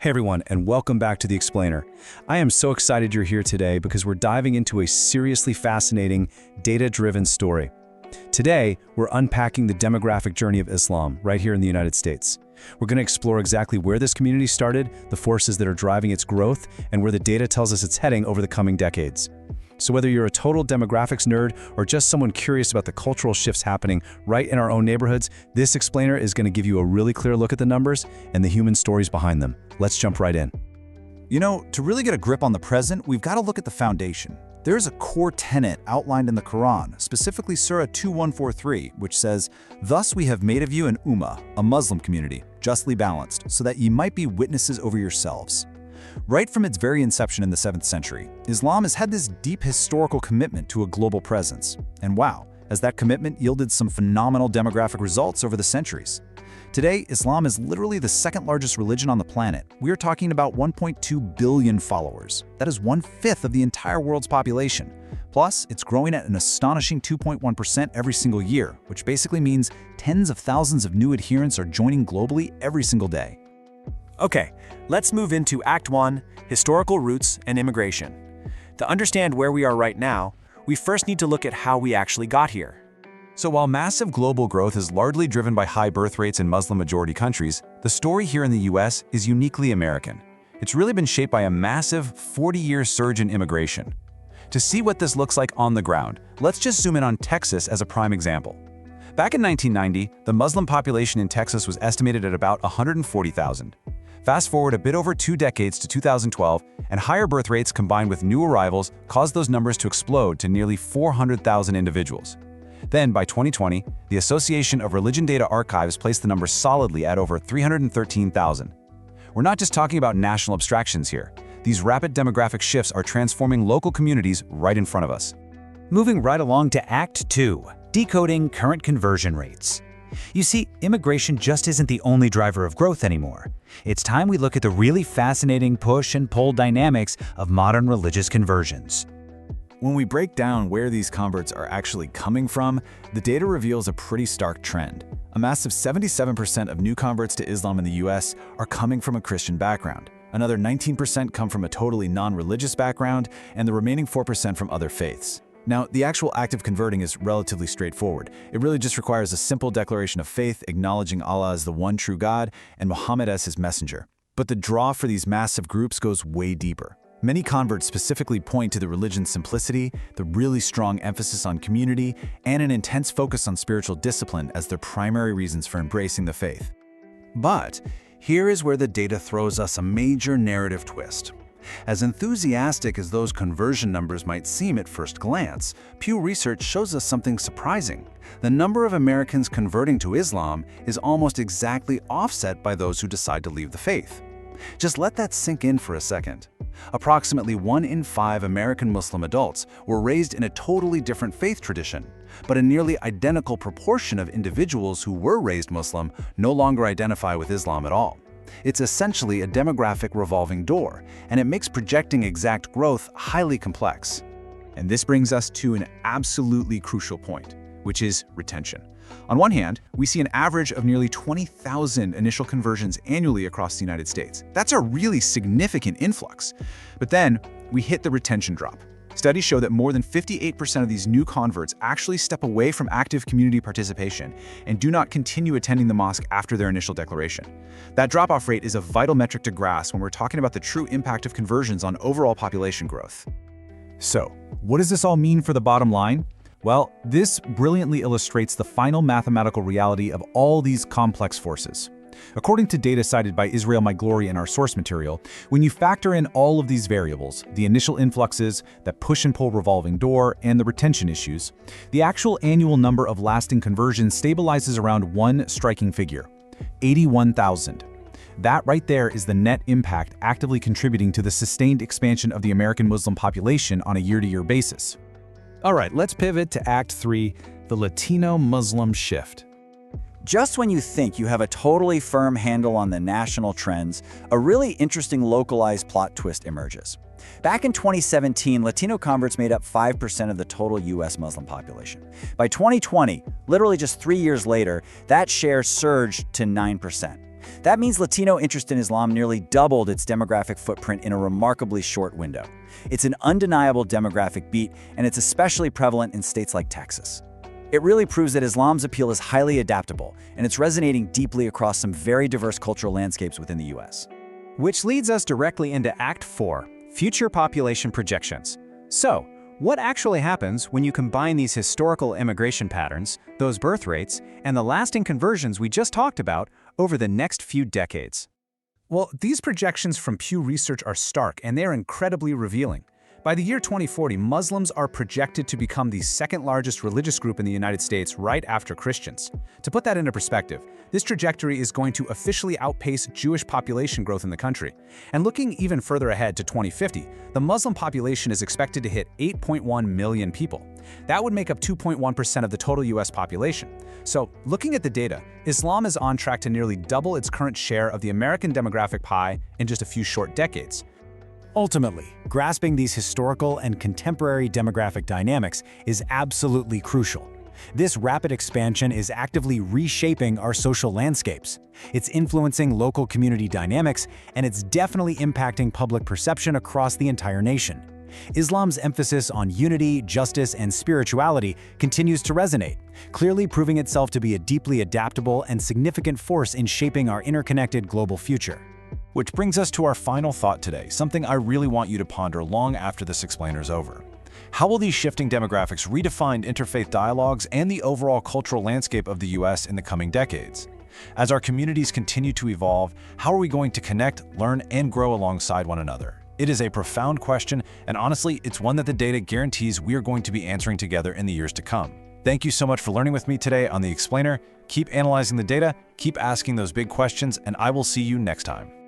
Hey everyone, and welcome back to The Explainer. I am so excited you're here today because we're diving into a seriously fascinating, data-driven story. Today, we're unpacking the demographic journey of Islam right here in the United States. We're going to explore exactly where this community started, the forces that are driving its growth, and where the data tells us it's heading over the coming decades. So whether you're a total demographics nerd or just someone curious about the cultural shifts happening right in our own neighborhoods, this explainer is going to give you a really clear look at the numbers and the human stories behind them. Let's jump right in. You know, to really get a grip on the present, we've got to look at the foundation. There's a core tenet outlined in the Quran, specifically Surah 2143, which says, "Thus we have made of you an ummah, a Muslim community, justly balanced, so that ye might be witnesses over yourselves." Right from its very inception in the 7th century, Islam has had this deep historical commitment to a global presence. And wow, has that commitment yielded some phenomenal demographic results over the centuries. Today, Islam is literally the second largest religion on the planet. We are talking about 1.2 billion followers. That is 1/5 of the entire world's population. Plus, it's growing at an astonishing 2.1% every single year, which basically means tens of thousands of new adherents are joining globally every single day. Okay, let's move into Act 1, Historical Roots and Immigration. To understand where we are right now, we first need to look at how we actually got here. So while massive global growth is largely driven by high birth rates in Muslim-majority countries, the story here in the US is uniquely American. It's really been shaped by a massive 40-year surge in immigration. To see what this looks like on the ground, let's just zoom in on Texas as a prime example. Back in 1990, the Muslim population in Texas was estimated at about 140,000. Fast forward a bit over 2 decades to 2012, and higher birth rates combined with new arrivals caused those numbers to explode to nearly 400,000 individuals. Then, by 2020, the Association of Religion Data Archives placed the number solidly at over 313,000. We're not just talking about national abstractions here. These rapid demographic shifts are transforming local communities right in front of us. Moving right along to Act 2, Decoding Current Conversion Rates. You see, immigration just isn't the only driver of growth anymore. It's time we look at the really fascinating push and pull dynamics of modern religious conversions. When we break down where these converts are actually coming from, the data reveals a pretty stark trend. A massive 77% of new converts to Islam in the US are coming from a Christian background. Another 19% come from a totally non-religious background, and the remaining 4% from other faiths. Now, the actual act of converting is relatively straightforward. It really just requires a simple declaration of faith, acknowledging Allah as the one true God and Muhammad as his messenger. But the draw for these massive groups goes way deeper. Many converts specifically point to the religion's simplicity, the really strong emphasis on community, and an intense focus on spiritual discipline as their primary reasons for embracing the faith. But here is where the data throws us a major narrative twist. As enthusiastic as those conversion numbers might seem at first glance, Pew Research shows us something surprising. The number of Americans converting to Islam is almost exactly offset by those who decide to leave the faith. Just let that sink in for a second. Approximately 1 in 5 American Muslim adults were raised in a totally different faith tradition, but a nearly identical proportion of individuals who were raised Muslim no longer identify with Islam at all. It's essentially a demographic revolving door, and it makes projecting exact growth highly complex. And this brings us to an absolutely crucial point, which is retention. On one hand, we see an average of nearly 20,000 initial conversions annually across the United States. That's a really significant influx. But then we hit the retention drop. Studies show that more than 58% of these new converts actually step away from active community participation and do not continue attending the mosque after their initial declaration. That drop-off rate is a vital metric to grasp when we're talking about the true impact of conversions on overall population growth. So, what does this all mean for the bottom line? Well, this brilliantly illustrates the final mathematical reality of all these complex forces. According to data cited by Israel Maglori in our source material, when you factor in all of these variables, the initial influxes, that push and pull revolving door, and the retention issues, the actual annual number of lasting conversions stabilizes around one striking figure: 81,000. That right there is the net impact actively contributing to the sustained expansion of the American Muslim population on a year-to-year basis. All right, let's pivot to Act 3, the Latino Muslim shift. Just when you think you have a totally firm handle on the national trends, a really interesting localized plot twist emerges. Back in 2017, Latino converts made up 5% of the total US Muslim population. By 2020, literally just 3 years later, that share surged to 9%. That means Latino interest in Islam nearly doubled its demographic footprint in a remarkably short window. It's an undeniable demographic beat, and it's especially prevalent in states like Texas. It really proves that Islam's appeal is highly adaptable, and it's resonating deeply across some very diverse cultural landscapes within the U.S. Which leads us directly into Act 4, Future Population Projections. So, what actually happens when you combine these historical immigration patterns, those birth rates, and the lasting conversions we just talked about over the next few decades? Well, these projections from Pew Research are stark, and they're incredibly revealing. By the year 2040, Muslims are projected to become the second largest religious group in the United States right after Christians. To put that into perspective, this trajectory is going to officially outpace Jewish population growth in the country. And looking even further ahead to 2050, the Muslim population is expected to hit 8.1 million people. That would make up 2.1% of the total US population. So, looking at the data, Islam is on track to nearly double its current share of the American demographic pie in just a few short decades. Ultimately, grasping these historical and contemporary demographic dynamics is absolutely crucial. This rapid expansion is actively reshaping our social landscapes. It's influencing local community dynamics, and it's definitely impacting public perception across the entire nation. Islam's emphasis on unity, justice, and spirituality continues to resonate, clearly proving itself to be a deeply adaptable and significant force in shaping our interconnected global future. Which brings us to our final thought today, something I really want you to ponder long after this explainer's over. How will these shifting demographics redefine interfaith dialogues and the overall cultural landscape of the US in the coming decades? As our communities continue to evolve, how are we going to connect, learn, and grow alongside one another? It is a profound question, and honestly, it's one that the data guarantees we are going to be answering together in the years to come. Thank you so much for learning with me today on The Explainer. Keep analyzing the data, keep asking those big questions, and I will see you next time.